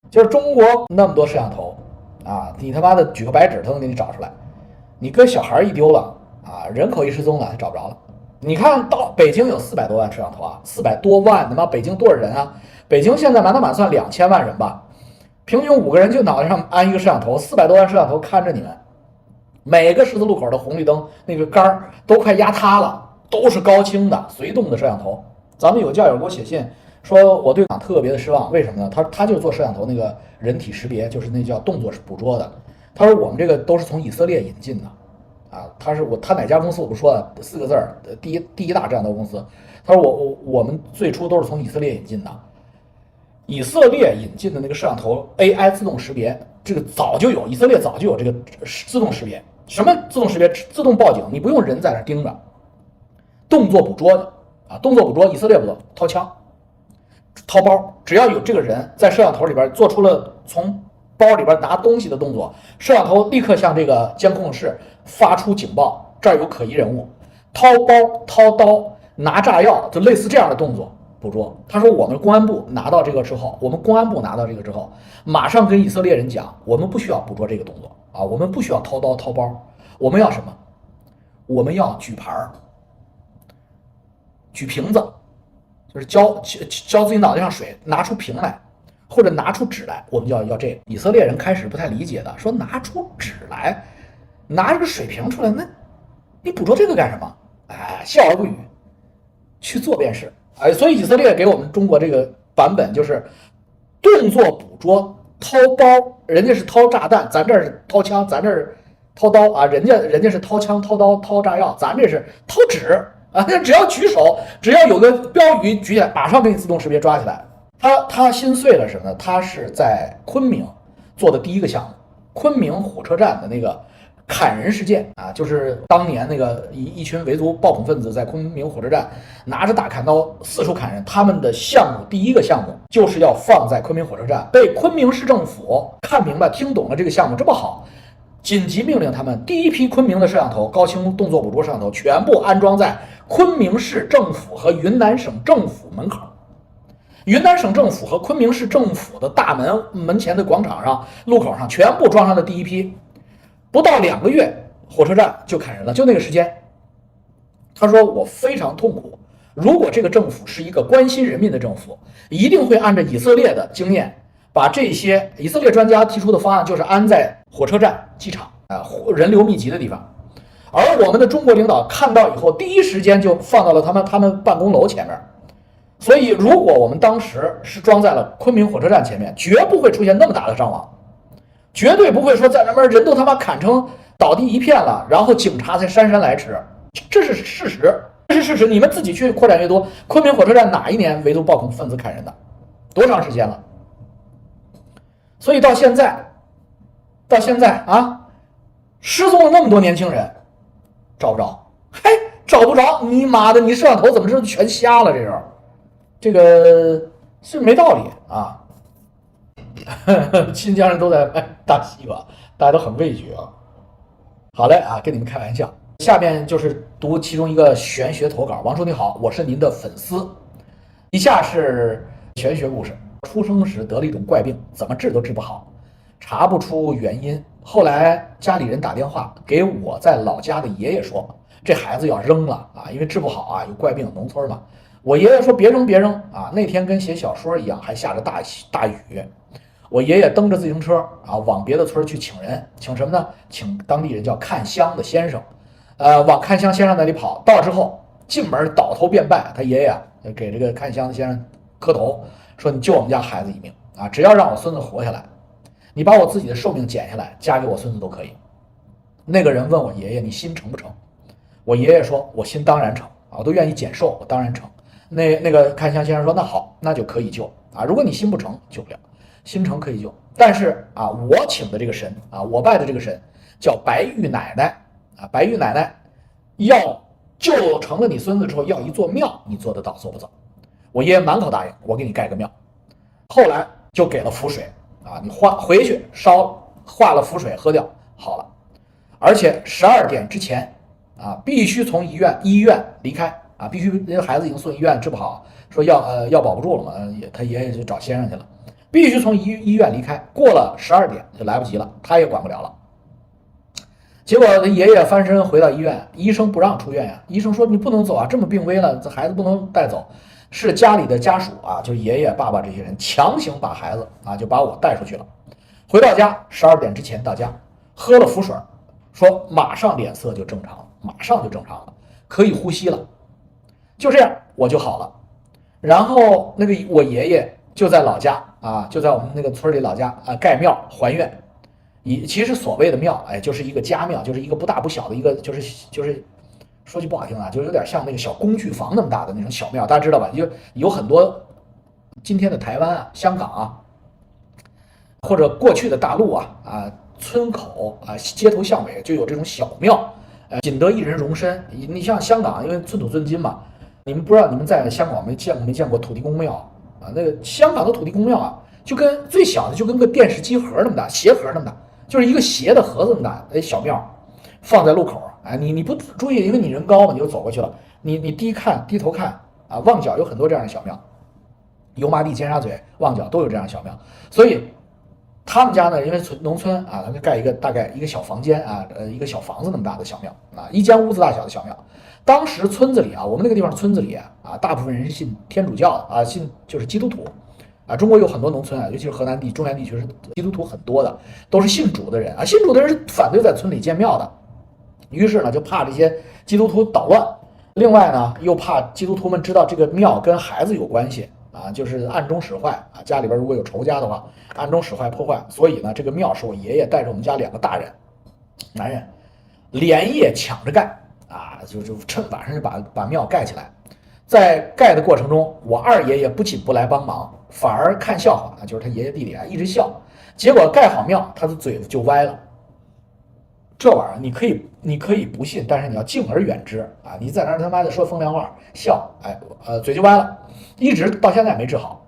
就是中国那麼多攝像頭啊，你他媽的舉個白紙他能給你找出来，你跟小孩一丢了啊，人口一失踪了，找不着了。你看到北京有400多万摄像头啊，400多万，他媽北京多少人啊？北京现在满打满算2000万人吧，平均5个人就脑袋上安一個攝像頭，400多萬攝像頭看着你們，每個十字路口的紅綠燈那個杆都快壓塌了，都是高清的隨動的攝像頭。咱們有教友給我寫信說，我對港特別的失望，為什麼呢？他就做攝像頭那個人體識別，就是那叫動作捕捉的。他說我們這個都是從以色列引進的。啊，他哪家公司我不說了，4個字兒，第一大攝像頭公司。他說我們最初都是從以色列引進的，以色列引進的那個攝像頭 AI 自動識別，這個早就有，以色列早就有這個自動識別。什麼自動識別？自動報警，你不用人在那盯着，動作捕捉的啊，動作捕捉，以色列不做，掏槍、掏包，只要有這個人在攝像頭裡邊做出了從包裡邊拿東西的動作，攝像頭立刻向這個監控室發出警報，這兒有可疑人物，掏包、掏刀、拿炸藥，就類似這樣的動作捕捉。他說我們公安部拿到這個之後，馬上跟以色列人講，我們不需要捕捉這個動作啊，我們不需要掏刀、掏包，我們要什麼？我們要舉牌、舉瓶子，就是浇自己腦袋上水，拿出瓶來。或者拿出紙來，我們就要這個。以色列人開始不太理解的，說拿出紙來，拿這個水瓶出來，那你捕捉這個幹什麼？哎，笑而不語，去做便是。哎，所以以色列給我們中國這個版本就是動作捕捉，掏包，人家是掏炸彈，咱這是掏槍，咱這是掏刀啊，人家是掏槍、掏刀、掏炸藥，咱這是掏紙啊，只要舉手，只要有個標語舉起來，馬上給你自動識別抓起來。他心碎了什麼呢？他是在昆明做的第一個項目，昆明火車站的那個砍人事件啊，就是當年那個一群維族暴恐分子在昆明火車站拿着大砍刀四處砍人，他們的項目第一個項目就是要放在昆明火車站，被昆明市政府看明白聽懂了這個項目這麼好，緊急命令他們第一批昆明的攝像頭高清動作捕捉攝像頭全部安裝在昆明市政府和雲南省政府門口。雲南省政府和昆明市政府的大門前的廣場上、路口上全部裝上了第一批，不到2個月，火車站就砍人了，就那個時間。他說我非常痛苦，如果這個政府是一個關心人民的政府，一定會按照以色列的經驗，把這些以色列專家提出的方案就是安在火車站、機場人流密集的地方，而我們的中國領導看到以後，第一時間就放到了他們辦公樓前面。所以，如果我們當時是裝在了昆明火車站前面，絕不會出現那麼大的傷亡，絕對不會說在那邊人都他媽砍成倒地一片了，然後警察才姍姍來遲。這是事實，這是事實。你們自己去擴展閱讀，昆明火車站哪一年維族暴恐分子砍人的？多長時間了？所以到現在啊，失蹤了那麼多年輕人，找不着，嘿，找不着，你媽的，你攝像頭怎麼是全瞎了？這個是沒道理啊！新疆人都在賣大西瓜，大家都很畏懼啊。好嘞啊，跟你們開玩笑。下面就是讀其中一個玄學投稿。王叔你好，我是您的粉絲。以下是玄學故事：出生時得了一種怪病，怎麼治都治不好，查不出原因。後來家裡人打電話給我在老家的爺爺說，這孩子要扔了啊，因為治不好啊，有怪病，農村嘛。我爺爺說別扔啊！那天跟寫小說一樣，還下着大雨。我爺爺蹬着自行車啊，往別的村去請人，請什麼呢？請當地人叫看香的先生，往看香先生那裡跑。到之後進門倒頭便拜，他爺爺給這個看香的先生磕頭，說你救我們家孩子一命啊！只要讓我孫子活下來，你把我自己的壽命減下來，加給我孫子都可以。那個人問我爺爺，你心誠不誠？我爺爺說，我心當然誠啊，我都願意減壽，我當然誠。那個看香先生說，那好，那就可以救啊。如果你心不誠，救不了；心誠可以救。但是啊，我請的這個神啊，我拜的這個神叫白玉奶奶啊。白玉奶奶要救成了你孫子之後，要一座廟，你做得到做不到？我爺爺滿口答應，我給你蓋個廟。後來就給了符水啊，你回去化了符水喝掉，好了。而且12點之前啊，必須從醫院離開。啊，必須那個孩子已經送醫院治不好，說藥保不住了嘛，他爺爺就找先生去了，必須從醫院離開，過了12點就来不及了，他也管不了了。結果他爺爺翻身回到医院，医生不让出院呀，医生说你不能走啊，这么病危了，这孩子不能带走。是家里的家属啊，就是爺爺、爸爸这些人强行把孩子啊就把我带出去了。回到家12点之前到家，喝了符水，说马上臉色就正常了，马上就正常了，可以呼吸了。就这样我就好了。然后那个我爺爺就在老家啊，就在我们那个村里老家啊蓋廟還願。其實所謂的廟，哎，就是一個家廟，就是一個不大不小的一個，就是說句不好聽啊，就是有點像那個小工具房那麼大的那種小廟，大家知道吧？就有很多今天的台灣啊、香港啊，或者過去的大陸啊村口啊街頭巷尾就有這種小廟，僅得一人容身。你像香港，因為寸土寸金嘛，你們不知道你們在香港沒見過土地公廟啊？那個香港的土地公廟啊，就跟最小的就跟個電視機盒那麼大，鞋盒那麼大。就是一個鞋的盒子那麼大，小廟放在路口，哎，你不注意，因為你人高嘛，你就走過去了。你低頭看啊，旺角有很多這樣的小廟，油麻地、尖沙咀、旺角都有這樣的小廟。所以他們家呢，因為農村啊，他就蓋一個大概一個小房間啊，一個小房子那麼大的小廟啊，一間屋子大小的小廟。當時村子裡啊，我們那個地方村子裡啊，大部分人是信天主教的啊，信就是基督徒。啊，中國有很多農村啊，尤其是河南地、中原地區是基督徒很多的，都是信主的人啊。信主的人是反對在村裡建廟的，於是呢就怕這些基督徒搗亂，另外呢又怕基督徒們知道這個廟跟孩子有關係啊，就是暗中使壞啊。家裡邊如果有仇家的話，暗中使壞破壞。所以呢，這個廟是我爺爺帶着我們家2個大人，男人連夜搶着蓋啊，就趁晚上就把廟蓋起來。在蓋的過程中，我二爺爺不僅不來幫忙，反而看笑話，就是他爺爺弟弟啊一直笑，結果蓋好廟，他的嘴就歪了。這玩意兒你可以不信，但是你要敬而遠之啊！你在那他媽的說風涼話笑，哎，嘴就歪了，一直到現在沒治好。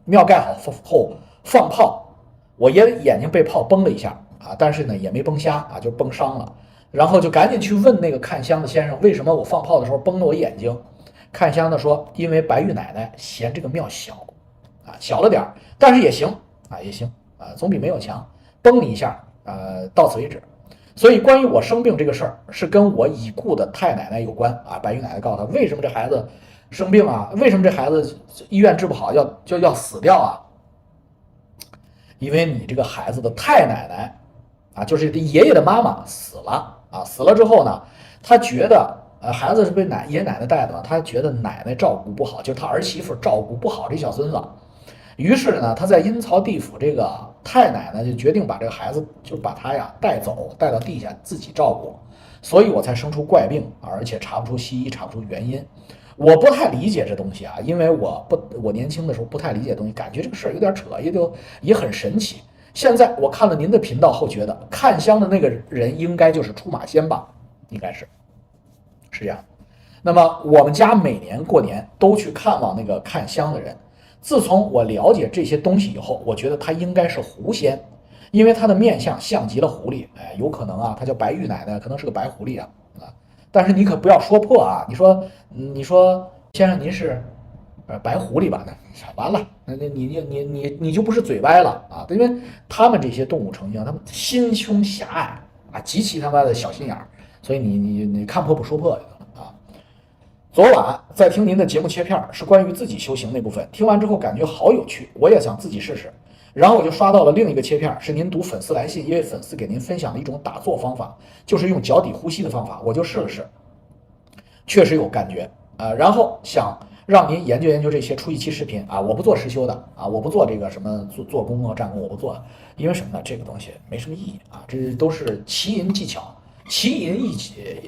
廟蓋好後放炮，我爺爺眼睛被炮崩了一下啊，但是呢也沒崩瞎啊，就崩傷了。然後就趕緊去問那個看香的先生，為什麼我放炮的時候崩了我眼睛？看香的說，因為白玉奶奶嫌這個廟小啊，小了點，但是也行啊，也行啊，總比沒有強。崩你一下，到此為止。所以關於我生病這個事兒，是跟我已故的太奶奶有關啊。白玉奶奶告訴他，為什麼這孩子生病啊？為什麼這孩子醫院治不好要死掉啊？因為你這個孩子的太奶奶啊，就是爺爺的媽媽死了啊，死了之後呢，他覺得。孩子是被爺爺奶奶帶的嘛，他覺得奶奶照顧不好，就是他兒媳婦照顧不好這小孫子，於是呢，他在陰曹地府，這個太奶奶就決定把這個孩子就把他呀帶走，帶到地下自己照顧，所以我才生出怪病，而且查不出西醫，查不出原因。我不太理解這東西啊，因為我年輕的時候不太理解東西，感覺這個事兒有點扯，也很神奇。現在我看了您的頻道後，覺得看香的那個人應該就是出馬仙吧，應該是這樣。那麼我們家每年過年都去看望那個看香的人。自從我了解這些東西以後，我覺得他應該是狐仙，因為他的面相像極了狐狸。哎，有可能啊，他叫白玉奶奶，可能是個白狐狸啊。但是你可不要說破啊！你說先生您是白狐狸吧？那完了，那你就不是嘴歪了啊！因為他們這些動物成精，他們心胸狹隘啊，極其他媽的小心眼兒。所以你看破不說破啊！昨晚在聽您的節目切片，是關於自己修行那部分，聽完之後感覺好有趣，我也想自己試試。然後我就刷到了另一個切片，是您讀粉絲來信，一位粉絲給您分享的一種打坐方法，就是用腳底呼吸的方法，我就試了試，確實有感覺啊。然後想讓您研究研究這些，出一期視頻啊，我不做實修的啊，我不做這個什麼做功啊、戰功，我不做，因為什麼呢？這個東西沒什麼意義啊，這都是奇淫技巧。奇淫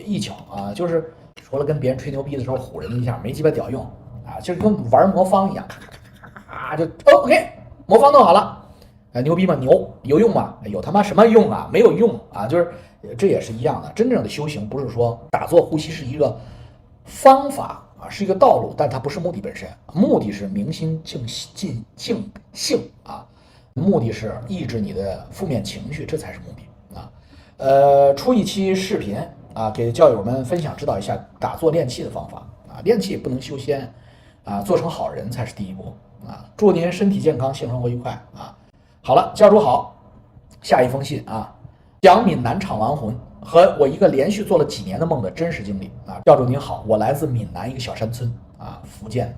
一巧啊，就是除了跟別人吹牛逼的時候唬人一下，沒雞巴屌用啊，就是跟玩魔方一樣，咔咔咔咔咔就 OK， 魔方弄好了，牛逼嗎？牛有用嗎？有他媽什麼用啊？沒有用啊！就是這也是一樣的，真正的修行不是說打坐呼吸是一個方法啊，是一個道路，但它不是目的本身，目的是明心靜性啊，目的是抑制你的負面情緒，這才是目的。出一期視頻啊，給教友們分享指導一下打坐練氣的方法啊，練氣不能修仙啊，做成好人才是第一步啊，祝您身体健康，性生活愉快啊。好了，教主好，下一封信啊，讲闽南唱亡魂和我一个连续做了几年的梦的真實經歷啊。教主您好，我來自閩南一個小山村啊，福建。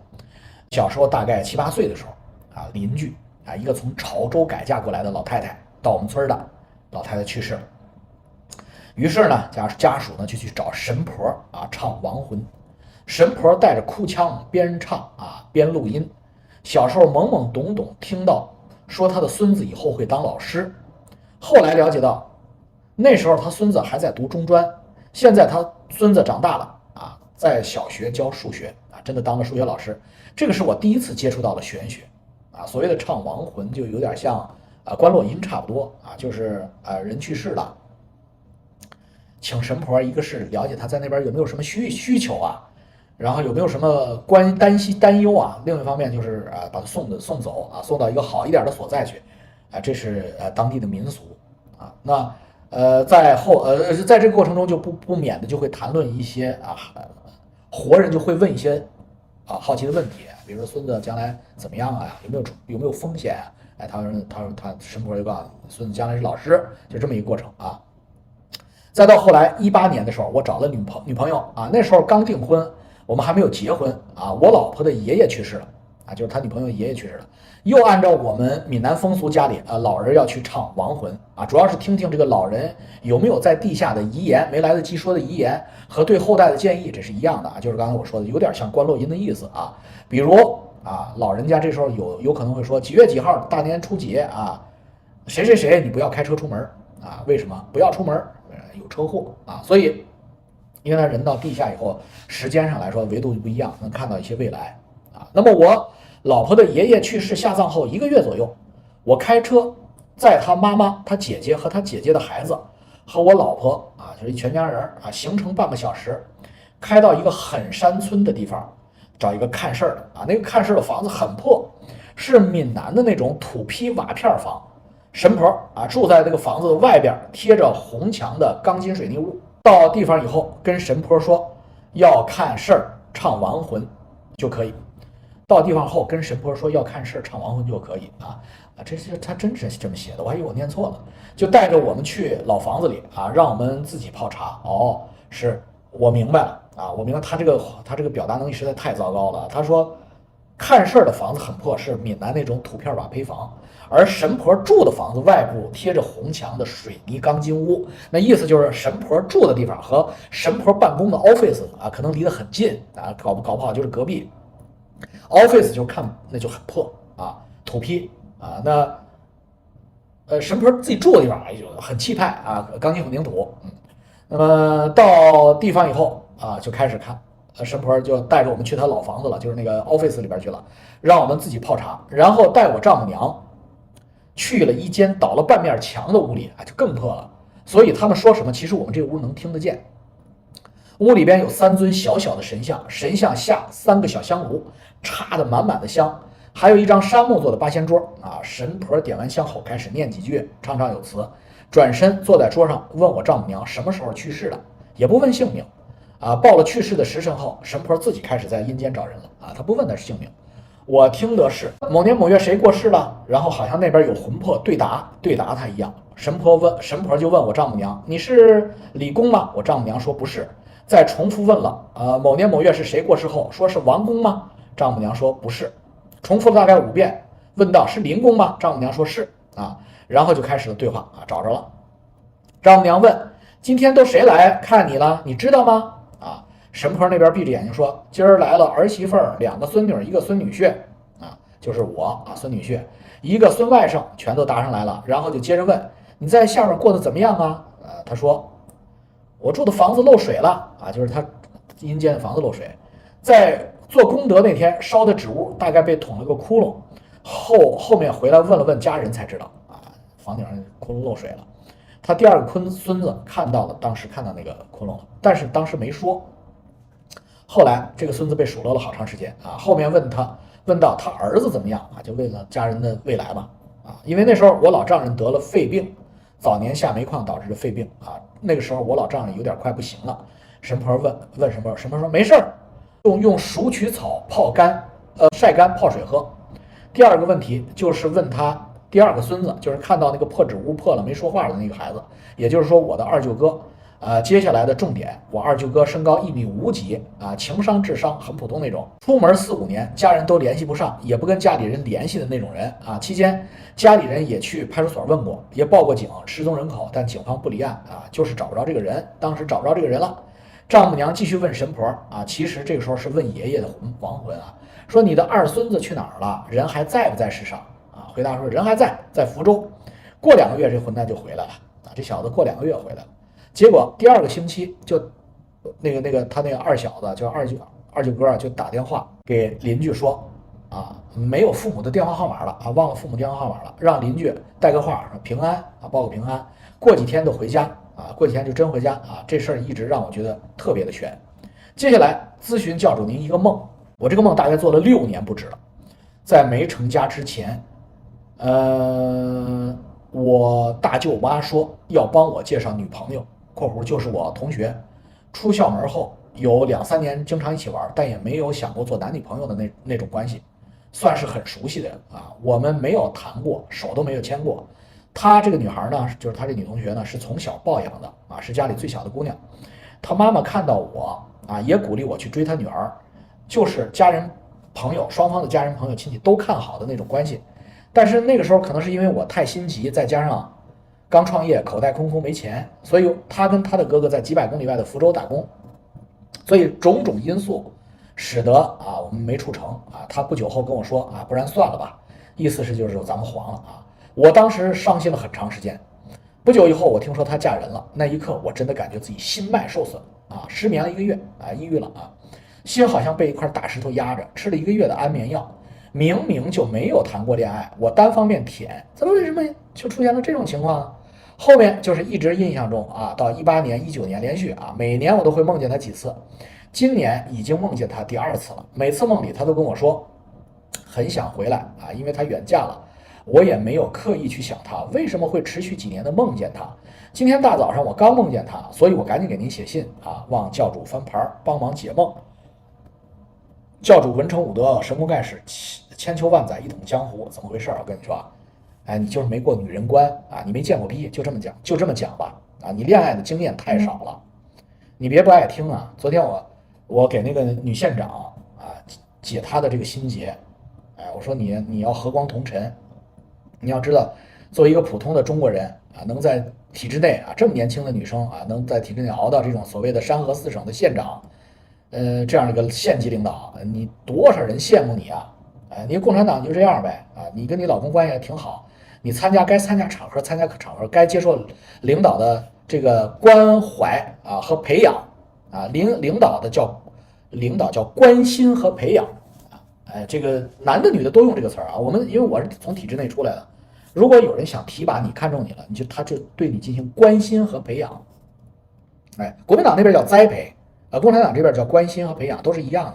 小時候大概7、8歲的時候啊，鄰居啊，一個從潮州改嫁過來的老太太到我們村的，老太太去世了。於是呢，家屬呢就去找神婆啊唱亡魂。神婆帶着哭腔邊唱啊邊錄音。小時候懵懵懂懂聽到說他的孫子以後會當老師，後來了解到那時候他孫子還在讀中專，現在他孫子長大了啊，在小學教數學啊，真的當了數學老師。這個是我第一次接觸到了玄學啊，所謂的唱亡魂就有點像觀落陰差不多啊，就是人去世了，請神婆，一個是了解他在那邊有沒有什麼需求啊，然後有沒有什麼擔憂啊，另一方面就是把他送走啊，送到一個好一點的所在去啊，這是當地的民俗啊。那在這個過程中就不免的就會談論一些活人就會問一些好奇的問題，比如說孫子將來怎麼樣啊，有沒有風險啊？哎，他說神婆就告訴你，孫子將來是老師，就這麼一個過程啊。再到後來18年的時候，我找了女朋友啊，那時候剛訂婚，我們還沒有結婚啊。我老婆的爺爺去世了啊，就是他女朋友爺爺去世了。又按照我們閩南風俗，家裡老人要去唱亡魂啊，主要是聽聽這個老人有沒有在地下的遺言，沒來得及說的遺言和對後代的建議，這是一樣的啊，就是剛才我說的有點像觀落陰的意思啊。比如啊，老人家這時候有可能會說幾月幾號大年初幾啊，誰你不要開車出門啊，為什麼不要出門？有車禍啊，所以因為他人到地下以後，時間上來說維度就不一樣，能看到一些未來啊。那麼我老婆的爺爺去世下葬後1個月左右，我開車載他媽媽、他姐姐和他姐姐的孩子和我老婆啊，就是一全家人啊，行程半個小時，開到一個很山村的地方，找一個看事兒的啊。那個看事兒的房子很破，是閩南的那種土坯瓦片房。神婆啊住在這個房子的外邊，貼着紅牆的鋼筋水泥屋。到地方以後，跟神婆說要看事兒唱亡魂就可以。到地方後跟神婆說要看事兒唱亡魂就可以啊，這是他真是這麼寫的，我還以為我念錯了。就帶着我們去老房子裡啊，讓我們自己泡茶。哦，是我明白了啊，我明白他這個表達能力實在太糟糕了。他說看事兒的房子很破，是閩南那種土片瓦坯房。而神婆住的房子外部貼着紅牆的水泥鋼筋屋，那意思就是神婆住的地方和神婆辦公的 office 啊，可能離得很近啊，搞不好就是隔壁。office 就看那就很破啊，土坯啊，那神婆自己住的地方就很气派啊，鋼筋混凝土。那麼到地方以後啊，就開始看，神婆就帶着我們去他老房子了，就是那個 office 裡邊去了，讓我們自己泡茶，然後帶我丈母娘去了一間倒了半面牆的屋裡啊，就更破了。所以他們說什麼，其實我們這個屋能聽得見。屋裡邊有3尊小小的神像，神像下3個小香爐，插得滿滿的香，還有一張杉木做的八仙桌啊。神婆點完香後開始念幾句，唱唱有詞，轉身坐在桌上問我丈母娘什麼時候去世的，也不問姓名啊。報了去世的時辰後，神婆自己開始在陰間找人了啊，她不問他姓名。我聽的是某年某月誰過世了，然後好像那邊有魂魄對答他一樣。神婆就問我丈母娘，你是李公嗎？我丈母娘說不是。再重複問了某年某月是誰過世後，說是王公嗎？丈母娘說不是。重複了大概5遍，問到是林公嗎？丈母娘說是啊。然後就開始了對話啊，找着了。丈母娘問，今天都誰來看你了，你知道嗎？啊，神婆那邊閉着眼睛說，今兒來了兒媳婦兒2個孫女1個孫女婿啊，就是我啊，孫女婿1個孫外甥，全都答上來了。然後就接着問，你在下面過得怎麼樣啊？他說我住的房子漏水了啊，就是他陰間的房子漏水，在做功德那天燒的紙屋大概被捅了個窟窿，後面回來問了問家人才知道啊，房頂上窟窿漏水了。他第2個孫子當時看到那個窟窿了，但是當時沒說。後來這個孫子被數落了好長時間啊，後面問到他兒子怎麼樣啊，就為了家人的未來嘛啊，因為那時候我老丈人得了肺病，早年下煤礦導致的肺病啊，那個時候我老丈人有點快不行了。神婆問神婆說沒事兒，用鼠曲草曬乾泡水喝，第二個問題就是問他第二個孫子，就是看到那個破紙屋破了沒說話的那個孩子，也就是說我的二舅哥。接下來的重點，我二舅哥身高1.5米啊，情商智商很普通那種，出門4、5年，家人都聯繫不上，也不跟家裡人聯繫的那種人啊。期間家裡人也去派出所問過，也報過警，失蹤人口，但警方不立案啊，就是找不着這個人。当時找不着這個人了，丈母娘繼續問神婆啊，其實這個時候是問爺爺的亡魂啊，說你的二孫子去哪兒了？人還在不在世上啊？回答說人還在，在福州。過2個月，這混蛋就回來了啊，這小子過2個月回來了。結果第2個星期就，他那個二小子，就二舅哥就打電話給鄰居說，啊，沒有父母的電話號碼了啊，忘了父母電話號碼了，讓鄰居帶個話，說平安啊，報個平安。過幾天就回家啊，过幾天就真回家啊。這事兒一直讓我覺得特別的悬。接下來諮詢教主您一個夢，我這個夢大概做了6年不止了。在沒成家之前，我大舅媽說要幫我介紹女朋友。括弧就是我同學，出校門後有2、3年經常一起玩，但也沒有想過做男女朋友的那種關係，算是很熟悉的人啊。我們沒有談過，手都沒有牽過。她這個女孩呢，就是她这女同學呢，是從小抱養的啊，是家裡最小的姑娘。她媽媽看到我啊，也鼓勵我去追她女兒，就是家人朋友双方的家人朋友親戚都看好的那種關係。但是那個時候可能是因为我太心急，再加上剛創業，口袋空空沒錢，所以他跟他的哥哥在幾百公里外的福州打工，所以種種因素使得啊我們沒促成啊。他不久後跟我說啊，不然算了吧，意思是就是咱們黃了啊。我當時傷心了很長時間。不久以後，我聽說她嫁人了，那一刻我真的感覺自己心脈受損啊，失眠了1個月啊，抑鬱了啊，心好像被一塊大石頭壓着，吃了1個月的安眠藥。明明就沒有談過戀愛，我單方面舔，怎麼為什麼就出現了這種情況呢？後面就是一直印象中啊，到18年、19年連續啊，每年我都會夢見他幾次。今年已經夢見他第2次了，每次夢裡他都跟我說很想回來啊，因為他遠嫁了。我也沒有刻意去想他，為什麼會持續幾年的夢見他？今天大早上我剛夢見他，所以我趕緊給您寫信啊，望教主翻牌幫忙解夢。教主文成武德，神功蓋世，千秋萬載一統江湖，怎麼回事？我跟你說。哎，你就是沒過女人關啊，你沒見過逼，就這麼講，就這麼講吧啊！你戀愛的經驗太少了，你別不愛聽啊！昨天我給那個女縣長啊解她的這個心結，哎，我說你要和光同塵，你要知道，作為一個普通的中國人啊，能在體制內啊這麼年輕的女生啊，能在體制內熬到這種所謂的山河4省的縣長，這樣一個縣級領導，你多少人羨慕你啊！哎，你共產黨就這樣唄啊！你跟你老公關係還挺好。你該參加場合，該接受領導的這個關懷啊和培養啊，領導叫關心和培養啊，哎，這個男的女的都用這個詞兒啊。因為我是從體制內出來的，如果有人想提拔你，看中你了，他就對你進行關心和培養。哎，國民黨那邊叫栽培，共產黨這邊叫關心和培養，都是一樣的。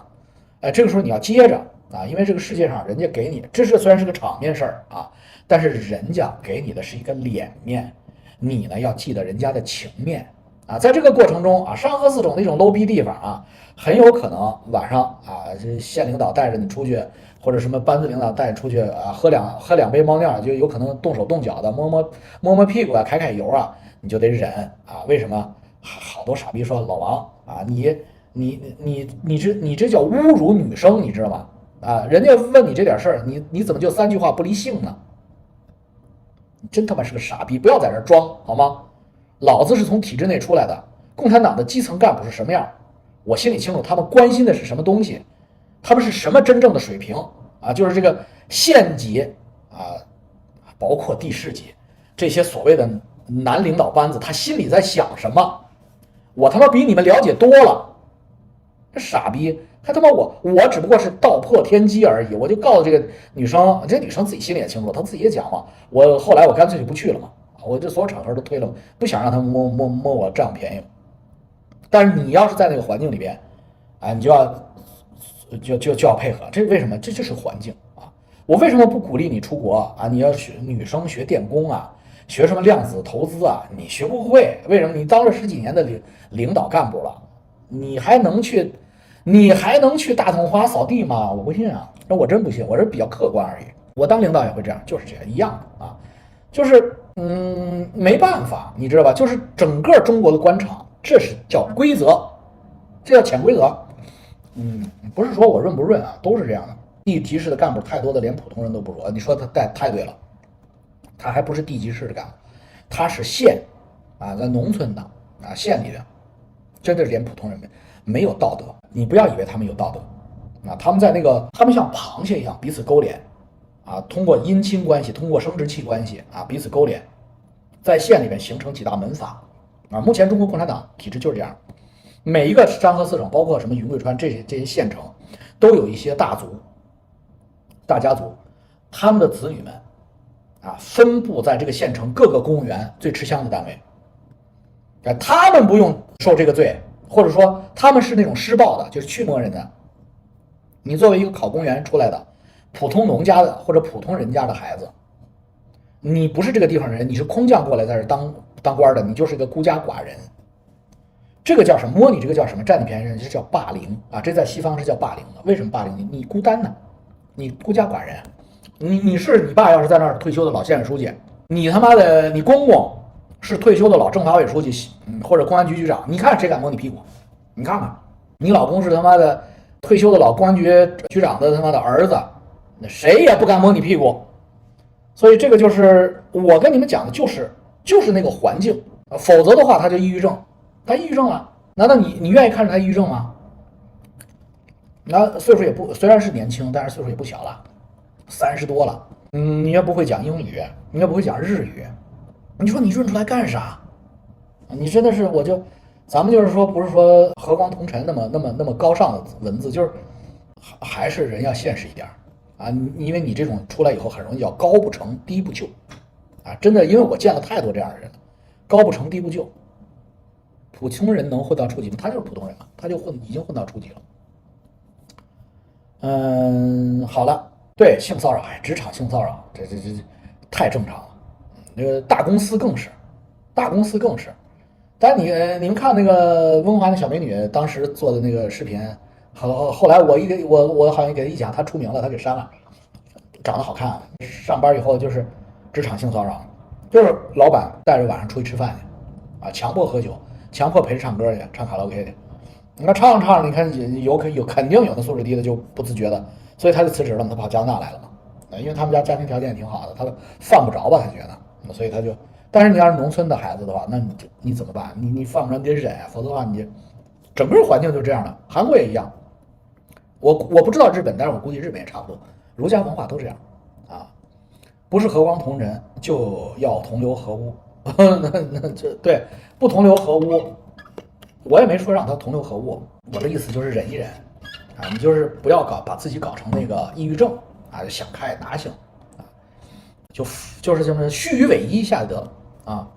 哎，這個時候你要接着啊，因為這個世界上人家給你，這是雖然是個場面事兒啊。但是人家給你的是一個臉面，你呢要記得人家的情面啊。在這個過程中啊，山河4省那種 low 逼地方啊，很有可能晚上啊，這縣領導帶着你出去，或者什麼班子領導帶你出去啊，喝兩杯猫尿，就有可能動手動腳的，摸摸屁股啊，揩油啊，你就得忍啊。為什麼？好多傻逼說老王啊，你這叫侮辱女生，你知道嗎？啊，人家問你這點事兒，你怎麼就3句話不離性呢？你真他媽是個傻逼，不要在這裝好嗎？老子是從體制內出來的，共產黨的基層幹部是什麼樣，我心裡清楚，他們關心的是什麼東西，他們是什麼真正的水平啊？就是這個縣級啊，包括地市级這些所謂的男領導班子，他心裡在想什麼？我他媽比你們了解多了，這傻逼！他他媽我只不過是道破天機而已，我就告訴這個女生，這女生自己心裡也清楚，她自己也講嘛。後來我乾脆就不去了嘛，我這所有场合都推了，不想讓他摸我占便宜。但是你要是在那個環境裡邊，啊，你就要配合，這為什麼？這就是環境啊！我為什麼不鼓勵你出國啊？你要女生學電工啊，學什麼量子投資啊？你學不會，為什麼？你當了10幾年的領導幹部了，你還能去大统华掃地嗎？我不信啊，那我真不信，我是比較客觀而已。我當領導也會這樣，就是這樣一樣啊，就是沒辦法，你知道吧？就是整個中國的官場，這是叫規則，這叫潛規則。不是說我潤不潤啊，都是這樣的。地级市的幹部太多的连普通人都不如，你說他太对了，他還不是地级市的干部，他是县啊，在農村的啊，县里的，真的是连普通人没有道德。你不要以为他們有道德啊，他們像螃蟹一樣彼此勾连啊，通过姻親關係，通過生殖器關係啊，彼此勾連，在縣裡面形成幾大門閥啊。目前中國共產黨體制就是這樣，每一個山河四省，包括什麼雲貴川這些縣城，都有一些大族、大家族，他們的子女们啊，分布在这個縣城各個公務員最吃香的單位。他們不用受這個罪，或者說他們是那種施暴的，就是驅魔人的。你作為一個考公務員出來的普通農家的或者普通人家的孩子，你不是這個地方人，你是空降過來在這當官的，你就是一個孤家寡人。這個叫什麼？摸你這個叫什麼？占你便宜人，這叫霸凌啊！這在西方是叫霸凌的。為什麼霸凌你？你孤單呢？你孤家寡人，你是你爸要是在那兒退休的老县委書記，你他媽的你公公是退休的老政法委書記，或者公安局局长，你看誰敢摸你屁股？你看看，你老公是他媽的退休的老公安局局長的他媽的兒子，那誰也不敢摸你屁股。所以这個就是我跟你們講的，就是那個環境，否則的話他就抑鬱症，他抑鬱症了，難道你願意看着他抑鬱症嗎？那歲數也不，雖然是年輕，但是歲數也不小了，30多了。你也不會講英語，你也不會講日語，你說你潤出來幹啥？你真的是，咱們就是說，不是說和光同塵那麼高尚的文字，就是還是人要現實一點啊！因為你這種出來以後很容易叫高不成低不就啊！真的，因為我見了太多這樣的人，高不成低不就。普通人能混到初級嗎？他就是普通人嘛，他就已經混到初級了。好了，对性騷擾，職場性騷擾，這太正常了。那個大公司更是。但你們看那個溫華那小美女當時做的那個視頻，後來我好像給她一講，她出名了，她給刪了。長得好看，上班以後就是職場性騷擾，就是老闆帶着晚上出去吃飯去，啊，強迫喝酒，強迫陪着唱歌去，唱卡拉 OK 去。你看唱着，你看肯定有的素質低的就不自覺的，所以他就辭職了嘛，他跑加拿大來了嘛，因為他們家庭條件也挺好的，他犯不着吧，他覺得，所以他就。但是你要是農村的孩子的話，那你怎麼辦？你犯不着你得忍啊，否則的話你整個環境就這樣的。韓國也一樣，我不知道日本，但是我估計日本也差不多，儒家文化都這樣啊，不是和光同塵就要同流合污，那這對不同流合污。我也沒說讓他同流合污，我的意思就是忍一忍啊，你就是不要把自己搞成那個抑鬱症啊，就想開拿性啊，就是这么虚與委蛇一下就得了啊。